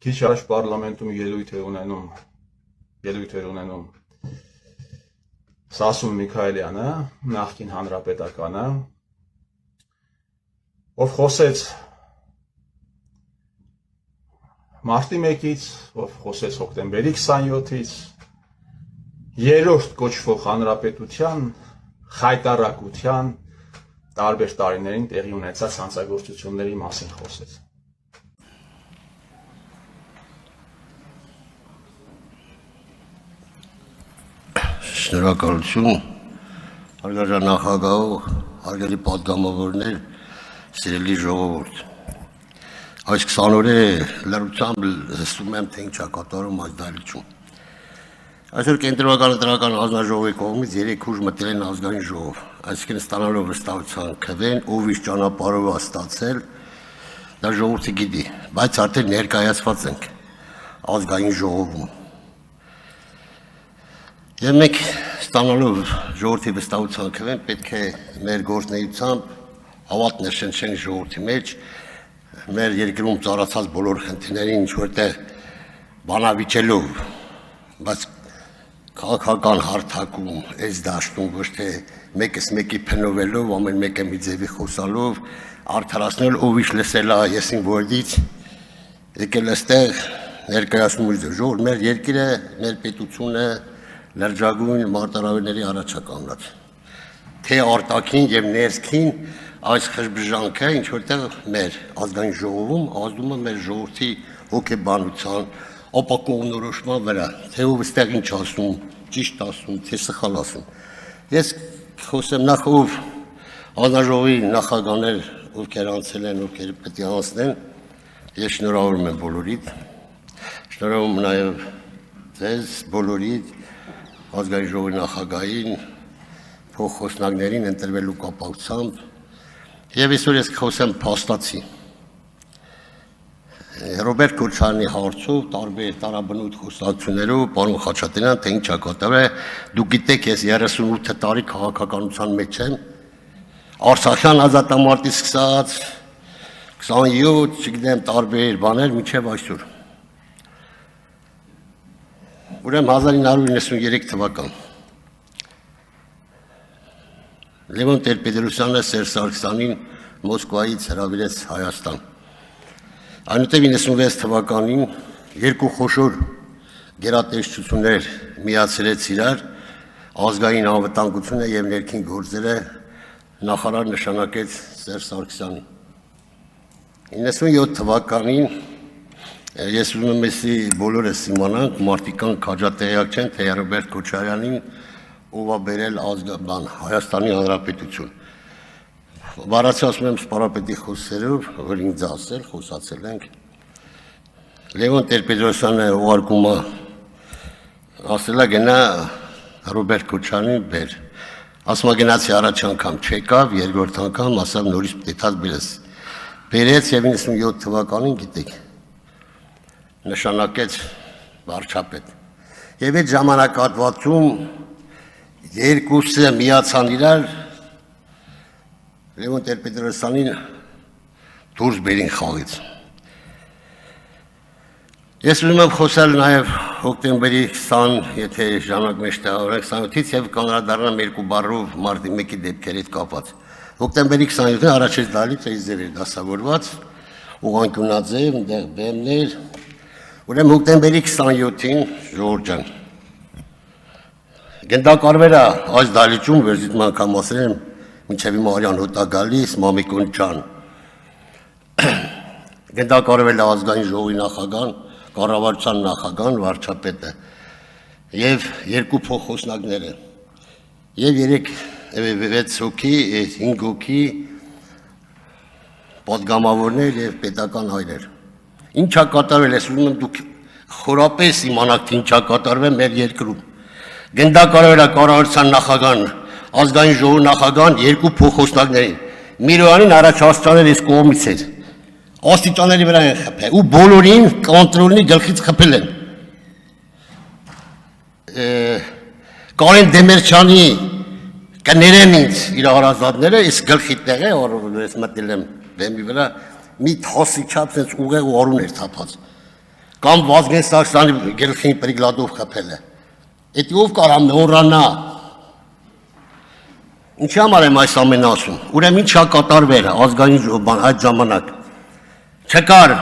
Քիչ առաջ պարլամենտում ելույթ էր ունենում Սասուն Միքայելյանը, նախկին հանրապետականը, ով խոսեց մարտի 1-ից, ով խոսեց հոկտեմբերի 27-ից, երրորդ կոչվող հանրապետության խայտառակության տարբեր տարիներին տեղի ունեցած հանցագործությունների մասին խոսեց։ Շնորհակալություն, հարգարժան նախագահ, հարգելի պատգամավորներ, սիրելի ժողովուրդ։ Այս 20 օրը լրությամբ լսում եմ, թե ինչ է կատարում այս դահլիճում։ Այսօր կենտրոնական ընտրական հանձնաժողովի կողմից 3 ուժ մտել են ազգային ժողով, այսինքն ստանալով վստահության քվեն, ով իր ճանապարհով է ստացել, դա ժողովուրդը գիտի, բայց արդեն ներկայացված ենք ազգային ժողովում։ Եվ մենք ստանալով ժողովրդի վստահության քվեն պետք է մեր գործունեությամբ հավատ նշենք ժողովրդի մեջ, մեր երկրում ծառացած բոլոր խնդիրներին ինչ-որտեղ բանավիճելով, բայց քաղաքական հարթակում, այս դաշտում ոչ թե մեկս մեկի փնովելով, ամեն մեկը մի ձևի խոսալով, արդարացնել ով ինչ լսել է եսին որդից, եկել այստեղ ներկայացնում ժողովուրդ, մեր երկիրը, մեր պետությունը լրջագույն մարտահրավերների առաջ է կանգնած, թե արտաքին եւ ներքին այս խժբժանքը ինչ որտեղ մեր ազգային ժողովում ազդում է մեր ժողովրդի հոգեբանության, ապակողնորոշման վրա, թե ով այստեղ ինչ ասում, ճիշտ ասում, թե սխալ ասում։ Ես խոսեմ նախ ով հանրաժողովի նախագահներ, ովքեր անցել են, ովքեր պետք է անցնեն, ես շնորհավորում եմ բոլորիդ, շնորհավորում նաեւ ձեզ բոլորիդ ազգային ժողովի նախագահին, փոխխոսնակներին ընտրվելու կապակցությամբ եւ այսօր ես կխոսեմ փաստացի։ Ռոբերտ Քոչարյանի հարցով տարբեր տարաբնույթ խոսակցություններով պարոն Խաչատրյան, թե ինչ է կատարվել, դուք գիտեք, ես 38 տարի քաղաքականության մեջ եմ, Արցախյան ազատամարտից սկսած 27, չգիտեմ, տարբեր բաներ մինչև այսօր։ Ուրեմն 1993 թվական Լևոն Տեր-Պետրոսյանը Սերժ Սարգսյանին Մոսկվայից հրավիրեց Հայաստան։ Այնուհետև 96 թվականին երկու խոշոր գերատեսչություններ միացրեց իրար, ազգային անվտանգությունը եւ ներքին գործերը նախարար նշանակեց Սերժ Սարգսյանին։ 97 թվականին ես ուզում եմ էսի բոլորս իմանանք, մարդիկան քաջատեղյակ չեն, թե Ռոբերտ Քոչարյանին ով է բերել Հայաստանի Հանրապետություն։ Բառացի ասում եմ սպարապետի խոսքերով, որ ինձ ասել, խոսացել ենք։ Լևոն Տեր-Պետրոսյանը ուղարկում է, ասել է գնա Ռոբերտ Քոչարյանին բեր։ Ասում է գնացի առաջ անգամ չեկավ, երկրորդ անգամ ասավ նորից պետք է բերես։ Բերեց եւ 97 թվականին գիտեք նշանակեց վարչապետ։ Եվ այդ ժամանակահատվածում երկուսը միացան իրար, Լևոն Տեր-Պետրոսյանին դուրս բերին խաղից։ Ես ուզում եմ խոսել նաև հոկտեմբերի 20, եթե ժամանակ մեջ տեղավորենք 27-ից եւ կանրադառնամ երկու բառով մարտի 1-ի դեպքերի հետ կապված։ Հոկտեմբերի 27-ին առաջին դալիճ ձեր էր դասավորված, ուղղանկյունաձև, այնտեղ բեմներ։ Ուրեմն հոկտեմբերի 27-ին ժողովուրդ ջան, գնդակարվել է այս դալիճում, վերջին անգամ ասել եմ, մինչև հիմա արյան հոտ է գալիս, Մամիկոն ջան։ Գնդակարվել է ազգային ժողովի նախագահան, կառավարության նախագահան, վարչապետը եւ երկու փոխխոսնակները եւ 6 հոգի, 5 հոգի պատգամավորներ եւ պետական հայրեր։ Ինչ է կատարվել, ես ուզում եմ դուք խորապես իմանաք, թե ինչ է կատարվել մեր երկրում։ Գնդակարվել է կառավարության նախագահան, ազգային ժողովի նախագահան, երկու փոխխոսնակներին։ Միրոյանին առաջ հասցանել այս կողմից էր։ Աստիճանների վրա են խփել ու բոլորին կոնտրոլի գլխից խփել են։ Կարեն Դեմիրճյանի կներեն ինձ իր հարազատները, այս գլխի տեղը, որ ես մտել եմ բեմի վրա, մի թասի չափ sense ուղեղ ու արուն էր թափած։ կամ Վազգեն Սարգսյանի գլխին պրիգլադով խփել է։ Էդի ով կարա մոռանա։ Ինչի համար եմ այս ամենը ասում։ Ուրեմն ինչա կատարվել ազգային ժողովն այդ ժամանակ։ Չկար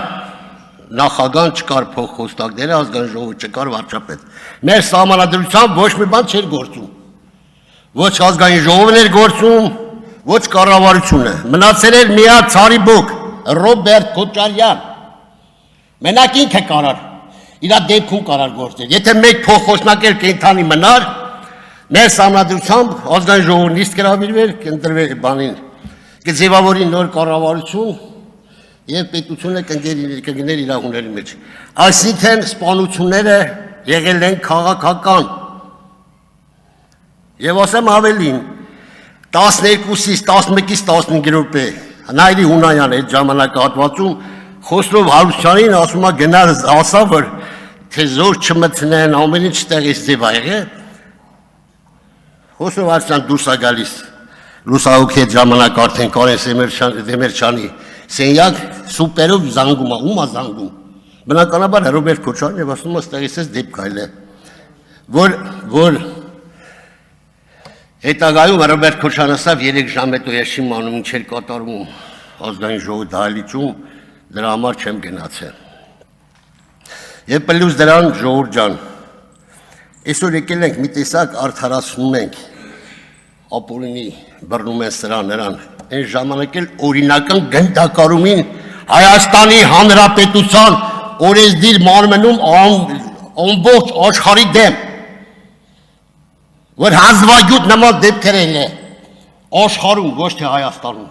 նախագահ, չկար փոխխոստակները, ազգային ժողովը չկար վարչապետ։ Մեր սահմանադրությամբ ոչ մի բան չէր գործում։ Ոչ ազգային ժողովն էր գործում, ոչ կառավարությունը։ Մնացել էր միակ ցարիբոկ Ռոբերտ Քոչարյան։ Մենակ ինքը կարար, իր դեպքում կարար գործել։ Եթե մեկ փոխխոսնակեր կենթանի մնար, մեր սահմանադրությամբ ազգային ժողովն իսկ գրավիրվեր, կընտրվեր բանին, կձևավորի նոր կառավարություն եւ պետությունը կգներ իր ուների մեջ։ Այսինքն սպանությունները եղել են քաղաքական։ Եվ ասեմ ավելին, 12-ից 11-ից 15 րոպե Նայիրի Հունանյան այդ ժամանակահատվածում Խոսրով Հարությունյանին ասում է գնար ասա որ թե զոր չմտնեն ամեն ինչ տեղից ձև ա եղել։ Խոսրով Հարությունյան դուրս է գալիս լուսահոգի այդ ժամանակ արդեն Կարեն Դեմիրճյանի սենյակ սուպերով զանգում է, ում է զանգում։ Բնականաբար Ռոբերտ Քոչարյանն եւ ասում է ստեղից էս դեպք այլ է։ Որ հետագայում Ռոբերտ Քոչարյանը ասավ 3 ժամ հետո ես չեմ անում ինչ էր կատարվում ազգային ժողովի դահլիճում, դրա համար չեմ գնացել։ Եվ պլյուս դրան ժողովուրդ ջան, այսօր եկել ենք մի տեսակ արդարացնում ենք Ապոլինի բռնում են սրան նրան, այն ժամանակ էլ օրինական գնդակարումին Հայաստանի Հանրապետության օրենսդիր մարմնում ամբողջ աշխարհի դեմ որ հազվագյուտ նման դեպքեր են աշխարհում, ոչ թե Հայաստանում։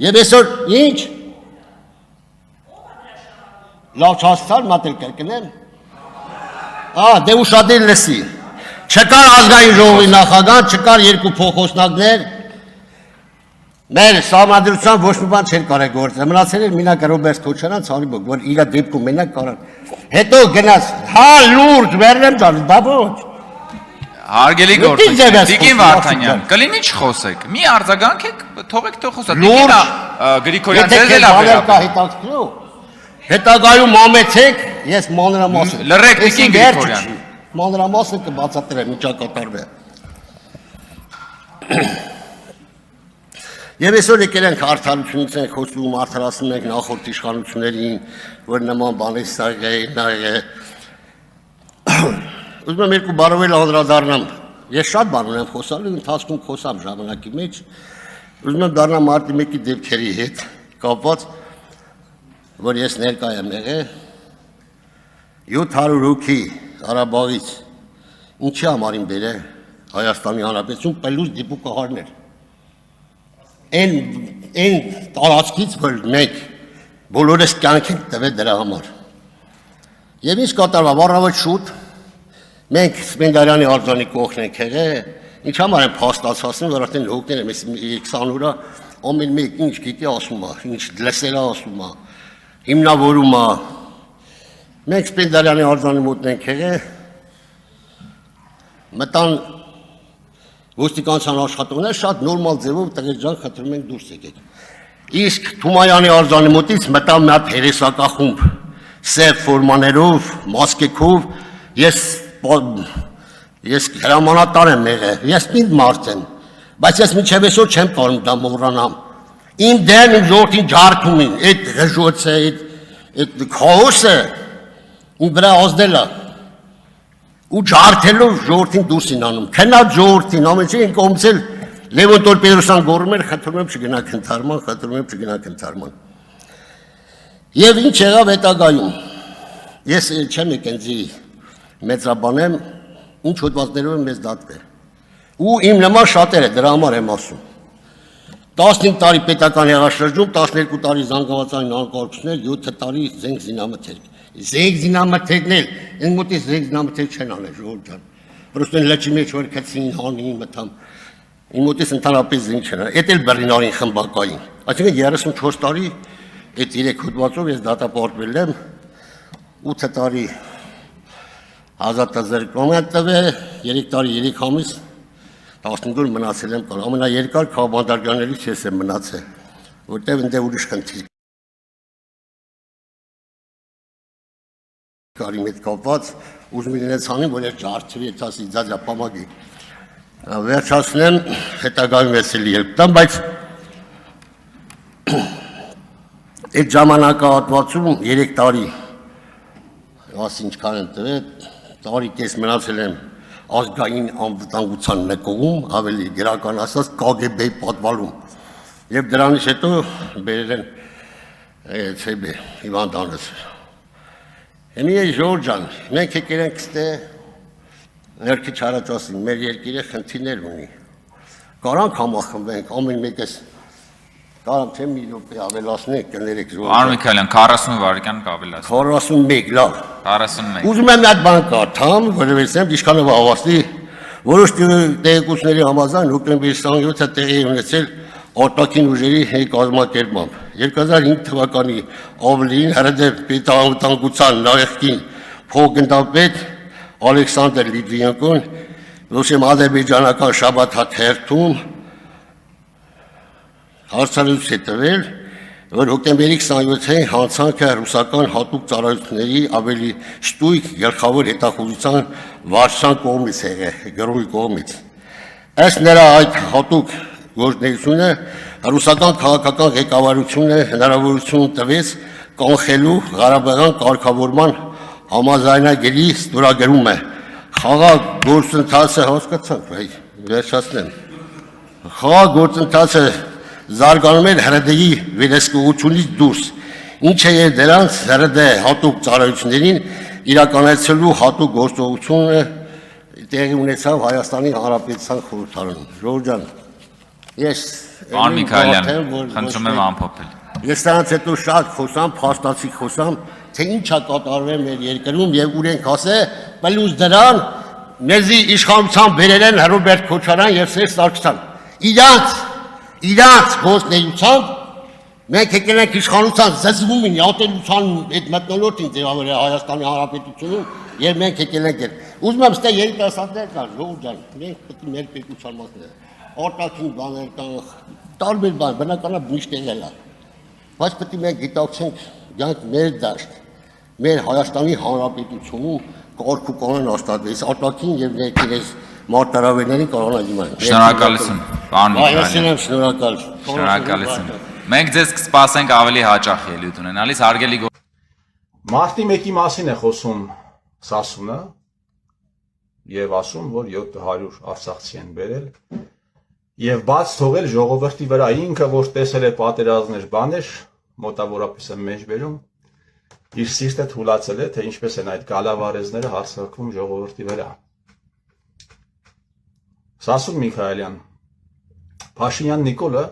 Եվ այսօր ինչ լավ չհասցար մատել կրկնեմ։ Դե ուշադիր լսի։ Չկար ազգային ժողովի նախագահ, չկար երկու փոխոսնակներ։ Մեր սահմանադրությամբ ոչ մի բան չէր կարել գործել։ Մնացել էր մենակ Ռոբերտ Քոչարյան ցանիբոկ, որ իր դեպքում մենակ կարան։ Հետո գնաց, լուրջ վերնեմ ջան, բա ոչ։ Հարգելի գործիչ, Տիկին Վարդանյան, կլինի չխոսեք, մի արձագանքեք, թողեք խոսա, Տիկին Գրիգորյան, ձեզ էլ հետաքրքրու, հետագայում ամեցեք, ես մանրամասը, լռեք Տիկին Գրիգորյան, մանրամասը կբացատրեմ, ինչա կատարվել։ Եվ այսօր եկել ենք արդարությունից ենք խոսում, արդարացնում ենք նախորդ իշխանություններին, որ նման բաներ Ուզում եմ երկու բառով էլ անդրադառնամ։ Ես շատ բան ունեմ խոսալու, ընթացքում խոսամ ժամանակի մեջ։ Ուզում եմ դառնամ մարտի 1-ի դեպքերի հետ կապված, որ ես ներկա եմ եղել 700 հոգի Ղարաբաղից ինչի համարին բերել Հայաստանի Հանրապետություն պլյուս դիպուկահարներ։ Այն տարածքից որ մենք բոլորս կյանք ենք տվել դրա համար։ Եվ ինչ կատարվավ առավոտ շուտ մենք Սպենդարյանի արձանի կողքն ենք եղել, ինչ համար են փաստացածում, որ արդեն հոգներ եմ 20 օրա ամեն մեկ ինչ գիտի ասում է, ինչ լսել է ասում է, հիմնավորում է։ Մենք Սպենդարյանի արձանի մոտ ենք եղել, մտան ոստիկանության աշխատողներ շատ նորմալ ձևով տղեր ջան խնդրում ենք դուրս եկեք։ Իսկ Թումայանի արձանի մոտից մտավ մի հատ հերեսակախումբ սև ֆորմաներով, մասկեքով, ես հրամանատար եմ եղել, ես պինդ մարդ եմ, բայց ես մինչև այսօր չեմ կարող դա մոռանամ։ Իմ դեմ իմ ժողովրդին ջարդում են, այդ ղժոցը, այդ քաոսը իմ վրա ազդել է։ Ու ջարդելով ժողովրդին դուրս են անում, քնած ժողովրդին, ամեն ինչ են կողմցել Լևոն Տոր-Պետրոսյան գոռում էր, խնդրում եմ չգնաք ընթարման, խնդրում եմ չգնաք ընթարման։ Եվ ինչ եղավ հետագայում։ Ես չեմ եկենձի մեծաբանեմ, ինչ հոդվածներով եմ մեզ դատվել։ Ու իմ նման շատերը դրա համար եմ ասում։ 15 տարի պետական հեղաշրջում, 12 տարի զանգվածային անկարգություններ, 7 տարի զենք զինամթերք։ Զենք զինամթերքն էլ, այն մոտից զենք զինամթերք չեն անել ժողովուրդ ջան։ Պրոստեն լճի մեջ որ քցին հանին մտամ։ Իմ մոտից ընդհանրապես զենք չեն անել։ Էդ էլ Բեռլինարին խմբակային։ Այսինքն 34 տարի այդ 3 հոդվածով ես դատապարտվել եմ 8 տարի ազատազրկում եմ տվել, 3 տարի 3 ամիս 15 օր մնացել եմ կան, ամենաերկար քաղաքաբանտարկներից ես եմ մնացել, որտև ընդ ուրիշ խնդիր կարի մեծ կապված ուզում ինձ անեմ, որ այդ ջարդերի ասի ձազա պամագի։ Վերջացնեմ, հետագայում էսելի երբ տամ, բայց այդ ժամանակահատվածում 3 տարի ասի ինչքան եմ տվել, տարի կես մնացել եմ ազգային անվտանգության նկողում, ավելի գրական ասած KGB-ի պատվալում։ Եվ դրանից հետո բերել են ՑԲ Իվան Դանոսը։ Հիմի Ժորժ ջան, մենք եկել ենք ստե ներքի չարած ասին, մեր երկիրը խնդիրներ ունի։ Կարանք համախմբենք, ամեն մեկս կարամ թե մի րոպե ավելացնենք, կներեք Ժորժ։ Պարոն Միքայելյան, 40 վայրկյան կավելացնենք։ 41, լավ։ 41։ Ուզում եմ մի հատ բան կարդամ, որովհետև ինչքանով հավաստի, որոշ տեղեկությունների համաձայն հոկտեմբերի 27-ը տեղի ունեցել արտաքին ուժերի կազմակերպմամբ 2005 թվականի ավլին հրադեպ պետանվտանգության նախկին փոխգնդապետ Ալեքսանդր Լիտվինենկոն ոսեմ ադրբեջանական շաբաթ հերթում հարցարություն է տվել, որ հոկտեմբերի 27-ին հանցանքը ռուսական հատուկ ծառայությունների ավելի շտույկ գլխավոր հետախուզության վարչության կողմից է եղել, գրողի կողմից։ Ըստ նրա այդ հատուկ գործունեությունը ռուսական քաղաքական ղեկավարությունը հնարավորություն տվեց կանխելու Ղարաբաղյան կարգավորման համաձայնագրի ստորագրումը։ Խաղաղ գործընթացը հասկացանք, վերջացնեմ։ Խաղաղ գործընթացը զարգանում էր հրդեհի վերահսկողությունից դուրս, ինչը եւ դրանց հրդեհ հատուկ ծառայություններին իրականացնելու հատուկ գործողությունը տեղի ունեցավ Հայաստանի Հանրապետության խորհրդարանում։ Ժորժ ջան, ես Պարոն Միքայելյան, խնդրում եմ ամփոփել։ Ես դրանից հետո շատ խոսամ, փաստացի խոսամ, թե ինչ է կատարվել մեր երկրում եւ ուր ենք ասել, պլյուս դրան մեզի իշխանության բերել են Ռոբերտ Քոչարյան եւ Սերժ Սարգսյան։ Իրանց գործնեությամբ մենք եկել ենք իշխանության զզվում են ատելության այդ մտնոլորտին ձևավորել Հայաստանի Հանրապետությունում եւ մենք եկել ենք։ Ուզում եմ ստե երիտասարդներ կան, Ժողովուրդ ջան, մենք պետք է մեր պետության մասն արտաքին բաներ կան, տարբեր բան, բնականաբար միշտ եղել է։ Բայց պետք է մենք գիտակցենք, գանք մեր դաշտ, մեր Հայաստանի Հանրապետությունում կարգ ու կանոն հաստատվեց, արտաքին եւ ներքին մարտահրավերներին կարողանա դիմանալ։ Շնորհակալություն, պարոն Միքայելյան։ Շնորհակալություն։ Մենք ձեզ կսպասենք ավելի հաճախ ելույթ ունենալիս, հարգելի Մարտի 1-ի մասին է խոսում Սասունը եւ ասում, որ 700 արցախցի են բերել եւ բաց թողել ժողովրդի վրա ինքը, որ տեսել է պատերազմներ, բաներ, մոտավորապես է մեջ բերում, իր սիրտը թուլացել է, թե ինչպես են այդ գալավարեզները հարձակվում ժողովրդի վրա։ Սասուն Միքայելյան, Փաշինյան Նիկոլը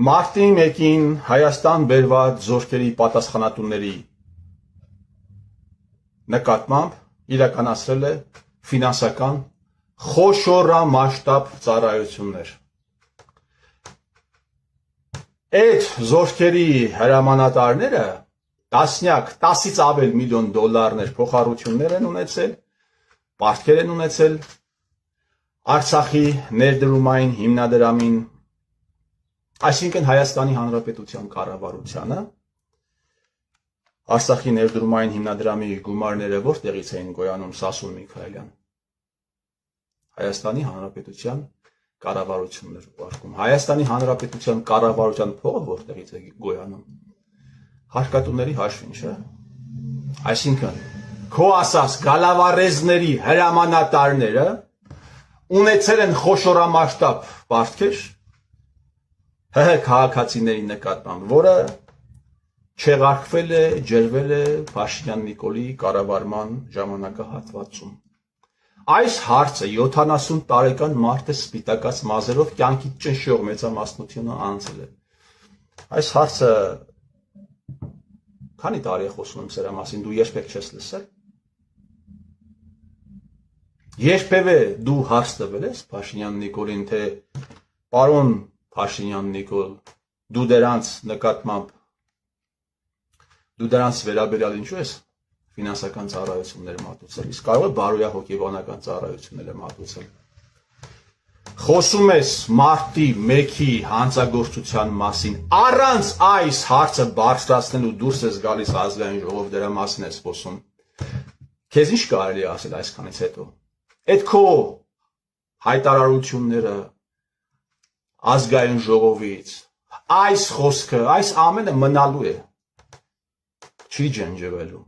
մարտի 1-ին Հայաստան բերված զորքերի պատասխանատուների նկատմամբ իրականացրել է ֆինանսական խոշորամասշտաբ ծառայություններ։ Այդ զորքերի հրամանատարները տասնյակ, 10-ից ավել միլիոն դոլարներ փոխառություններ են ունեցել, պարտքեր են ունեցել Արցախի ներդրումային հիմնադրամին, այսինքն Հայաստանի Հանրապետության կառավարությանը, Արցախի ներդրումային հիմնադրամի գումարները որտեղից էին գոյանում Սասուն Միքայելյան։ Հայաստանի Հանրապետության կառավարությունն էր ուղարկում։ Հայաստանի Հանրապետության կառավարության փողը որտեղից է գոյանում։ Հարկատուների հաշվին, չէ՞։ Այսինքն քո ասած գալավարեզների հրամանատարները ունեցել են խոշորամասշտաբ պարտքեր ՀՀ քաղաքացիների նկատմամբ, որը չեղարկվել է, ջրվել է Փաշինյան Նիկոլի կառավարման ժամանակահատվածում։ Այս հարցը 70 տարեկան մարդը սպիտակած մազերով կյանքի ճնշող մեծամասնությունը անցել է։ Այս հարցը քանի տարի է խոսում եմ սրա մասին, դու երբեք չես լսել։ Երբևէ դու հարց տվել ես Փաշինյան Նիկոլին, թե պարոն Փաշինյան Նիկոլ, դու դրանց նկատմամբ, դու դրանց վերաբերյալ ինչու ես ֆինանսական ծառայություններ մատուցել, իսկ կարող է բարոյահոգեբանական ծառայություններ մատուցել։ խոսում ես մարտի 1-ի հանցագործության մասին, առանց այս հարցը բարձրացնելու դուրս ես գալիս ազգային ժողով դրա մասին ես խոսում։ Քեզ ինչ կարելի է ասել այսքանից հետո։ Այդ քո հայտարարությունները ազգային ժողովից, այս խոսքը, այս ամենը մնալու է, չի ջնջվելու։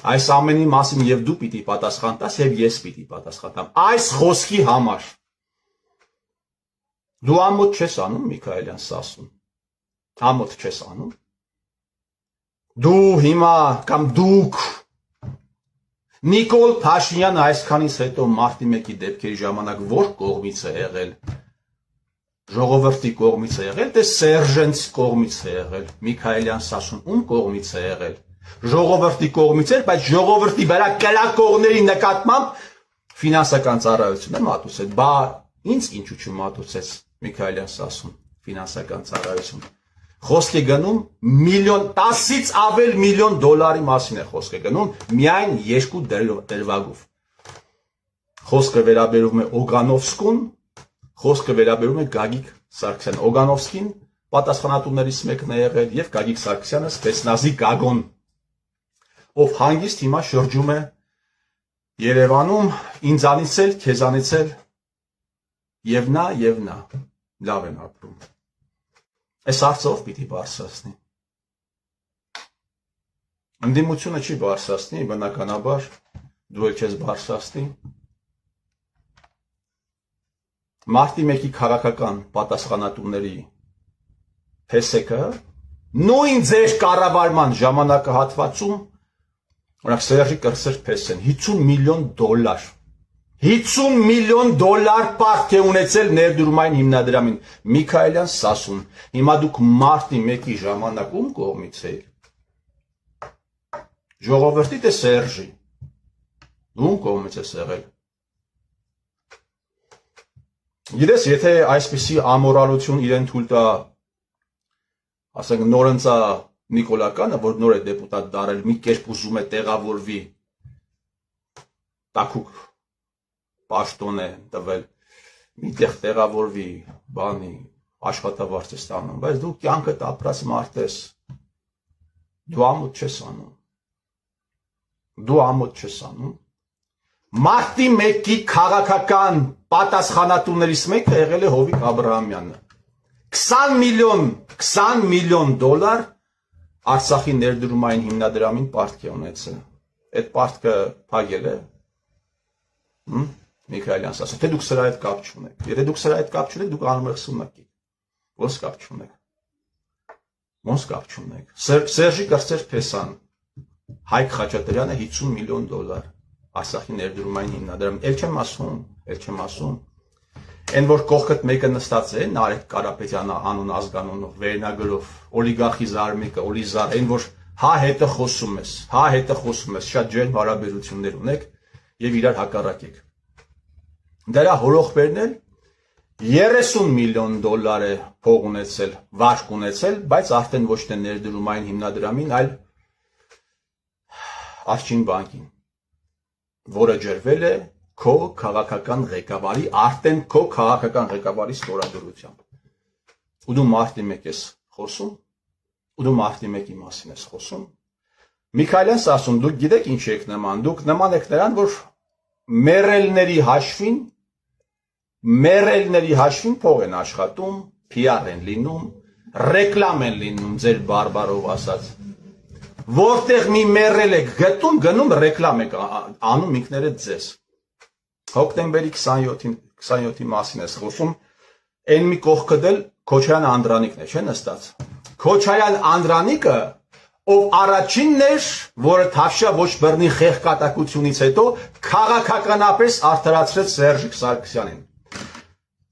Այս ամենի մասին եւ դու պիտի պատասխան տաս եւ ես պիտի պատասխան տամ։ Այս խոսքի համար դու ամոթ չես անում Միքայելյան Սասուն։ Ամոթ չես անում։ Դու հիմա կամ դուք Նիկոլ Փաշինյանը այսքանից հետո մարտի 1-ի դեպքերի ժամանակ որ կողմից է եղել։ Ժողովրդի կողմից է եղել, թե Սերժենց կողմից է եղել, Միքայելյան Սասուն ում կողմից է եղել։ Ժողովրդի կողմից էր, բայց ժողովրդի վրա կրակողների նկատմամբ ֆինանսական ծառայություն է մատուցել։ Բա ինձ ինչու չմատուցեց Միքայելյան Սասուն ֆինանսական ծառայություն։ Խոսք է գնում միլիոն 10-ից ավել միլիոն դոլարի մասին է խոսք է գնում միայն 2 դրվագով։ Խոսքը վերաբերում է Օգանովսկուն, խոսքը վերաբերում է Գագիկ Սարգսյան։ Օգանովսկին պատասխանատուներից մեկն է եղել եւ Գագիկ Սարգսյանը Սպեցնազի Գագոն, ով հանգիստ հիմա շրջում է Երևանում, ինձանից էլ, քեզանից էլ եւ նա լավ են ապրում։ Այս հարցով պիտի բարձրացնի։ Ընդդիմությունը չի բարձրացնի, բնականաբար դու եք չես բարձրացնի։ Մարտի 1-ի քաղաքական պատասխանատուների փեսեկը նույն ձեր կառավարման ժամանակահատվածում օրինակ Սերժի կրսեր փեսեն 50 միլիոն դոլար 50 միլիոն դոլար պարտք է ունեցել ներդրումային հիմնադրամին Միքայելյան Սասուն։ Հիմա դուք մարտի 1-ի ժամանակում կողմից եք։ Ժողովրդի թե Սերժի։ Ում կողմից ես եղել։ Գիտես, եթե այսպիսի ամորալություն իրեն թույլ տա, ասենք Նորընծա Նիկոլականը, որ նոր է դեպուտատ դարել, մի կերպ ուզում է տեղավորվի տաքուկ պաշտոն է տվել, միտեղ տեղավորվի, բանի, աշխատավարձ է ստանում, բայց դու կյանքդ ապրած մարդ ես, դու ամոթ չես անում, դու ամոթ չես անում, մարտի 1-ի քաղաքական պատասխանատուներից մեկը եղել է Հովիկ Աբրահամյանը, 20 միլիոն դոլար Արցախի ներդրումային հիմնադրամին պարտք է ունեցել, այդ պարտքը փակել է, Միքայելյան Սասուն, թե դուք սրա հետ կապ չունեք, եթե դուք սրա հետ կապ չունեք, դուք անմեղսունակ եք, ոնց կապ չունեք, ոնց կապ չունեք, Սերժի կրծեր փեսան, Հայկ Խաչատրյանը 50 միլիոն դոլար, Արցախի ներդրումային հիմնադրամ, էլ չեմ ասում, այն որ կողքդ մեկը նստած է, Նարեկ Կարապետյանը անուն ազգանունով, վերնագրով, օլիգարխի զարմիկը, Օլիզար, այն որ հա հետը խոսում ես, շատ ջերմ հարաբերություններ ունեք եւ իրար հակառակ եք։ Դրա հորոխբերն էլ 30 միլիոն դոլար է փող ունեցել, վարկ ունեցել, բայց արդեն ոչ թե ներդրումային հիմնադրամին, այլ Արջին բանկին, որը ջրվել է քո քաղաքական ղեկավարի, արդեն քո քաղաքական ղեկավարի ստորագրությամբ։ Ու դու մարտի 1 ես խոսում, ու դու մարտի 1-ի մասին ես խոսում։ Միքայելյան Սասուն, դուք գիտեք ինչ եք նման, դուք նման եք նրան, որ մերելների հաշվին փող են աշխատում, PR են լինում, ռեկլամ են լինում, ձեր բարբարով ասած։ Որտեղ մի մերել եք գտում, գնում ռեկլամ եք անում ինքներդ ձեզ։ Հոկտեմբերի 27-ի մասին ես խոսում, այն մի կողքը դել Քոչարյան Անդրանիկն է, չէ՞ նստած։ Քոչարյան Անդրանիկը, ով առաջինն էր, որը Թավշյա ոչ բռնի խեղկատակությունից հետո քաղաքականապես արդարացրեց Սերժիկ Սարգսյանին։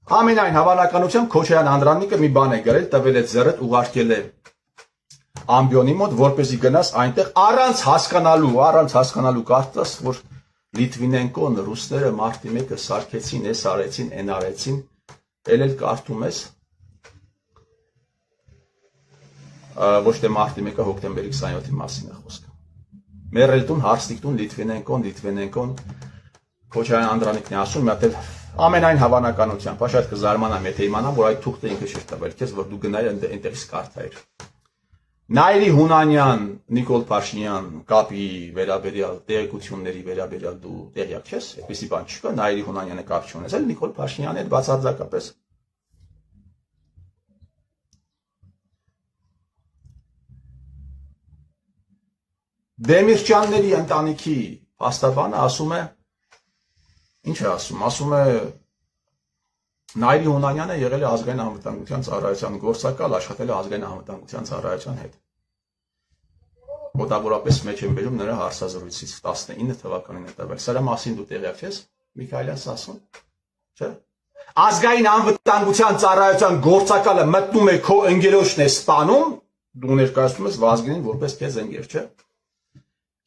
Ամենայն հավանականությամբ Քոչարյան Անդրանիկը մի բան է գրել, տվել է ձեռդ, ուղարկել է ամբիոնի մոտ, որպեսզի գնաս այնտեղ առանց հասկանալու կարծես, որ Լիտվինենկոն, ռուսները մարտի 1-ը սարքեցին, էս արեցին, են արեցին, էլ կարդում ես, ոչ թե մարտի 1-ը հոկտեմբերի 27-ի մասին է խոսքը։ Մերելտուն, հարստիկտուն, Լիտվինենկոն, Քոչարյան Անդրանիկն է ասում, մի հատ էլ ամենայն հավանականությամբ, շատ կզարմանամ, եթե իմանամ, որ այդ թուղթը ինքը չէր տվել քեզ, որ դու գնայր այնտեղից կարդայիր։ Նաիրի Հունանյան, Նիկոլ Փաշինյան կապի վերաբերյալ տեղեկությունների վերաբերյալ դու տեղյակ ես, այդպիսի բան չկա, Նաիրի Հունանյանը կապ չունեցել Նիկոլ Փաշինյանի հետ բացարձակապես։ Դեմիրճյանների ընտանիքի փաստաբանը ասում է, ինչ է ասում, ասում է Նաիրի Հունանյանը եղել է ազգային անվտանգության ծառայության գործակալ, աշխատել է ազգային անվտանգության ծառայության հետ։ Մոտավորապես մեջ եմ բերում նրա հարցազրույցից 19 թվականին է տվել։ Սրա մասին դու տեղյակ ես, Միքայելյան Սասուն, չէ՞։ Ազգային անվտանգության ծառայության գործակալը մտնում է քո ընկերոջն է սպանում, դու ներկայացնում ես Վազգենին որպես քեզ ընկեր, չէ՞։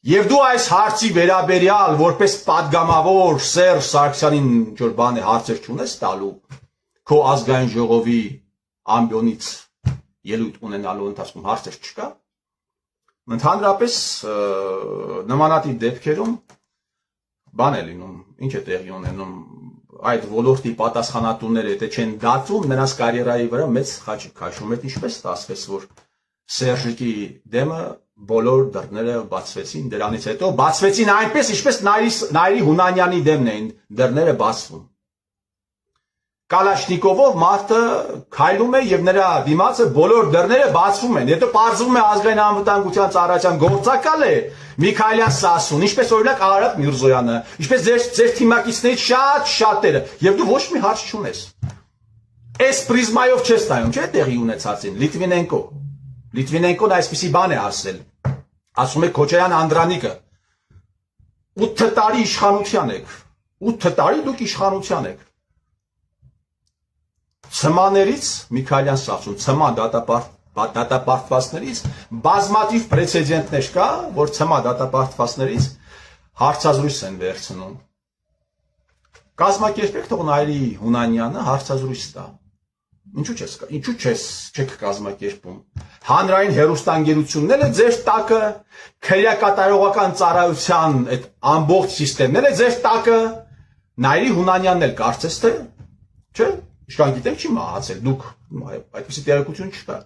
Եվ դու այս հարցի վերաբերյալ որպես падգամավոր Սերժ Սարգսյանին ինչ-որ բան է հարցեր չունես տալու քո ազգային ժողովի ամբիոնից ելույթ ունենալու ընթացքում հարցեր չկա։ Ընդհանրապես նմանատիպ դեպքերում բան է լինում, ինչ է տեղի ունենում այդ ոլորտի պատասխանատուները եթե չեն դատում նրանց կարիերայի վրա մեծ խաչ քաշում է ինչպես ստացվեց որ Սերժիկի դեմը բոլոր դռները բացվեցին դրանից հետո բացվեցին այնպես ինչպես Նաիրի Հունանյանի դեմն էին դռները բացվում Կալաշնիկովով մարդը քայլում է եւ նրա դիմացը բոլոր դռները բացվում են հետո պարզվում է ազգային անվտանգության ծառայության գործակալ է Միքայելյան Սասուն ինչպես օրինակ Արարատ Միրզոյանը ինչպես ձեր թիմակիցներից շատերը եւ դու ոչ մի հարց չունես այս պրիզմայով չես նայում չէ տեղի ունեցածին Լիտվինենկոն այսպեսի բան է ասել ասում է Քոչարյան Անդրանիկը 8 տարի իշխանության եք 8 տարի դուք իշխանության եք Ցմաներից Միքայելյան Սասուն ցմա դատապարտվածներից բազմաթիվ պրեցեդենտներ կա որ ցմա դատապարտվածներից հարցազրույց են վերցնում Կազմակերպեք թող Նաիրի Հունանյանը հարցազրույց տա Ինչու չեք կազմակերպում Հանրային հեռուստաընկերությունները ձեր տակը քրեակատարողական ծառայության այդ ամբողջ համակարգները ձեր տակը Նաիրի Հունանյանն էլ կարծես թե չէ Իշքան գիտեմ չի մահացել դուք այդպեսի տեղեկություն չկա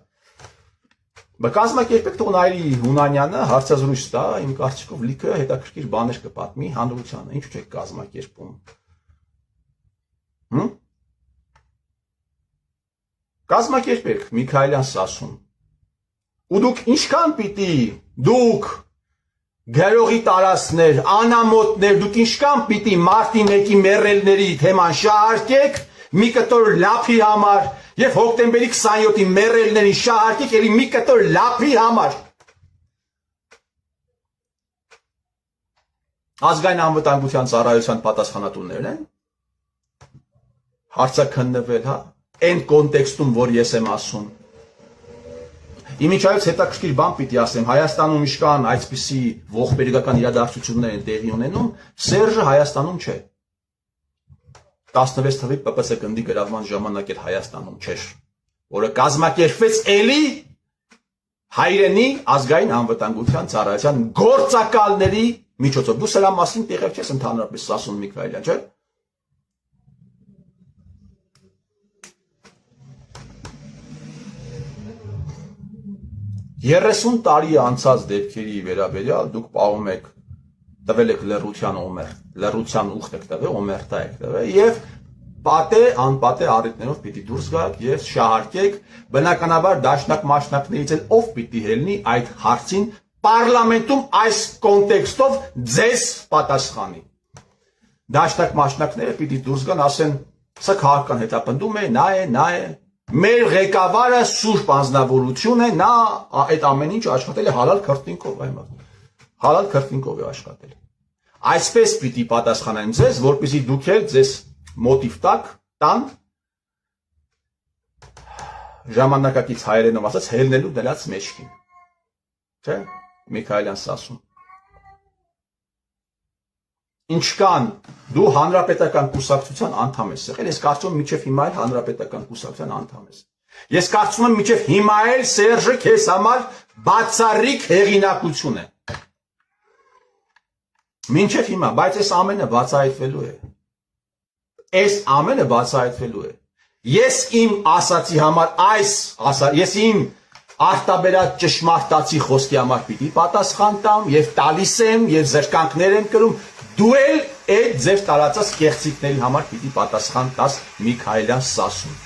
Բայց կազմակերպեք թող Նաիրի Հունանյանը հարցազրույց տա իմ կարծիքով լիքը հետաքրքիր բաներ կպատմի հանրությանը ինչու չեք կազմակերպում Կազմակերպեք Միքայելյան Սասուն ու դուք ինչքան պիտի դուք գերողի տարածքներ անամոթներ դուք ինչքան պիտի մարտի 1-ի մեռելների թեման շահարկեք մի կտոր լափի համար եւ հոկտեմբերի 27-ի մեռելներին շահարկեք ելի մի կտոր լափի համար ազգային անվտանգության ծառայության պատասխանատուներն են հարցաքննվել հա Այն կոնտեքստում, որ ես եմ ասում։ Իմիջայից հետաքրքիր բան պիտի ասեմ, Հայաստանում իշքան այսպիսի ողբերգական իրադարձություններ են տեղի ունենում, Սերժը Հայաստանում չէ։ 16 թվականի ՊՊՑ գնդի գրավման ժամանակ էլ Հայաստանում չէր, որը կազմակերպվեց էլի հայրենի ազգային անվտանգության ծառայության գործակալների միջոցով։ Դու սրա մասին տեղյակ ես ընդհանրապես Սասուն Միքայելյան, չէ՞։ 30 տարի անցած դեպքերի վերաբերյալ դուք պահում եք տվել եք լռության ուխտ եք տվել, օմերտա եք տվել եւ պատե անպատե առիթներով պիտի դուրս գաք եւ շահարկեք բնականաբար դաշնակ մաշնակներից էլ ով պիտի ելնի այդ հարցին պարլամենտում այս կոնտեքստով ձեզ պատասխանի դաշնակ մաշնակները պիտի դուրս գան ասեն սա քաղաքական հետապնդում է նա է Մեր ղեկավարը սուրբ անձնավորություն է, նա այդ ամեն ինչ աշխատել է հալալ քրտինքով, հալալ քրտինքով է աշխատել։ Այսպես պիտի պատասխանեմ ձեզ, որպեսզի դուք էլ ձեզ մոտիվ տան ժամանակակից հայերենով ասած հելնելու դրած մեջքին։ Չէ՞, Միքայելյան Սասուն։ Ինչքան դու հանրապետական կուսակցության անդամ ես եղել, ես կարծում եմ մինչև հիմա էլ հանրապետական կուսակցության անդամ ես։ Ես կարծում եմ մինչև հիմա էլ Սերժը քեզ համար բացառիկ հեղինակություն է։ Մինչև հիմա, բայց այս ամենը բացահայտվելու է։ Այս ամենը բացահայտվելու է։ Ես իմ ասացի համար ես իմ արտաբերած ճշմարտացի խոսքի համար պիտի պատասխան տամ եւ տալիս եմ եւ զրկանքներ եմ կրում, դու էլ այդ ձեր տարածած կեղծիքների համար պիտի պատասխան տաս Միքայելյան Սասուն։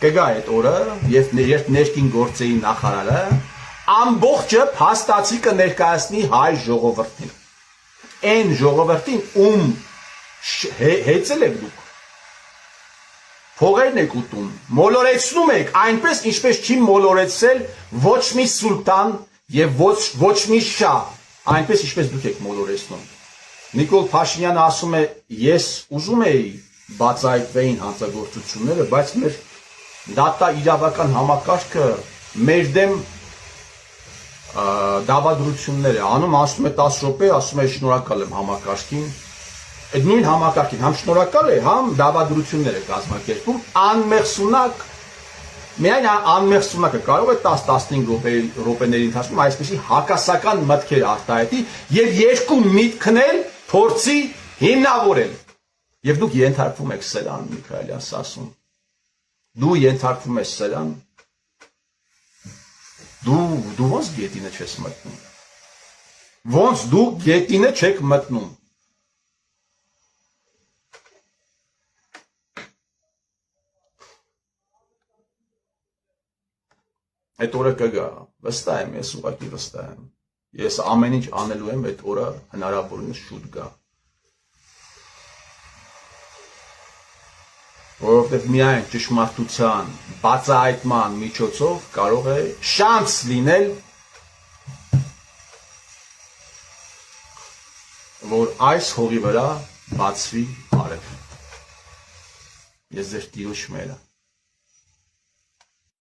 Կգա այդ օրը եւ ներքին գործերի նախարարը ամբողջը փաստացի կներկայացնի հայ ժողովրդին։ Այն ժողովրդին ում հեծել եք դուք փողերն եք ուտում, մոլորեցնում եք, այնպես ինչպես չի մոլորեցել ոչ մի սուլտան եւ ոչ մի շահ, այնպես ինչպես դուք եք մոլորեցնում։ Նիկոլ Փաշինյանը ասում է, ես ուզում էի բացահայտվեին հանցագործությունները, բայց մեր դատա իրավական համակարգը մեր դեմ դավադրություններ է անում, ասում է 10 րոպե, ասում է շնորհակալ եմ համակարգին։ Այդ նույն համակարգին համ շնորհակալ է, համ դավադրություններ է կազմակերպում, անմեղսունակ, միայն անմեղսունակը կարող է 10-15 րոպեների ընթացքում այսպիսի հակասական մտքեր արտահայտի եւ երկու միտքն էլ փորձի հիմնավորել։ Եվ դուք ենթարկվում եք սրան, Միքայելյան Սասուն։ Դու ենթարկվում ես սրան։ Դու ոնց գետինը չես մտնում։ Ոնց դու գետինը չեք մտնում։ Այդ օրը կգա, վստահ եմ, ես ուղղակի վստահ եմ։ Ես ամեն ինչ անելու եմ այդ օրը հնարավորինս շուտ գա։ Որովհետև միայն ճշմարտության բացահայտման միջոցով կարող է շանս լինել, որ այս հողի վրա բացվի արև։ Ես ձեր տիրուշ մերը։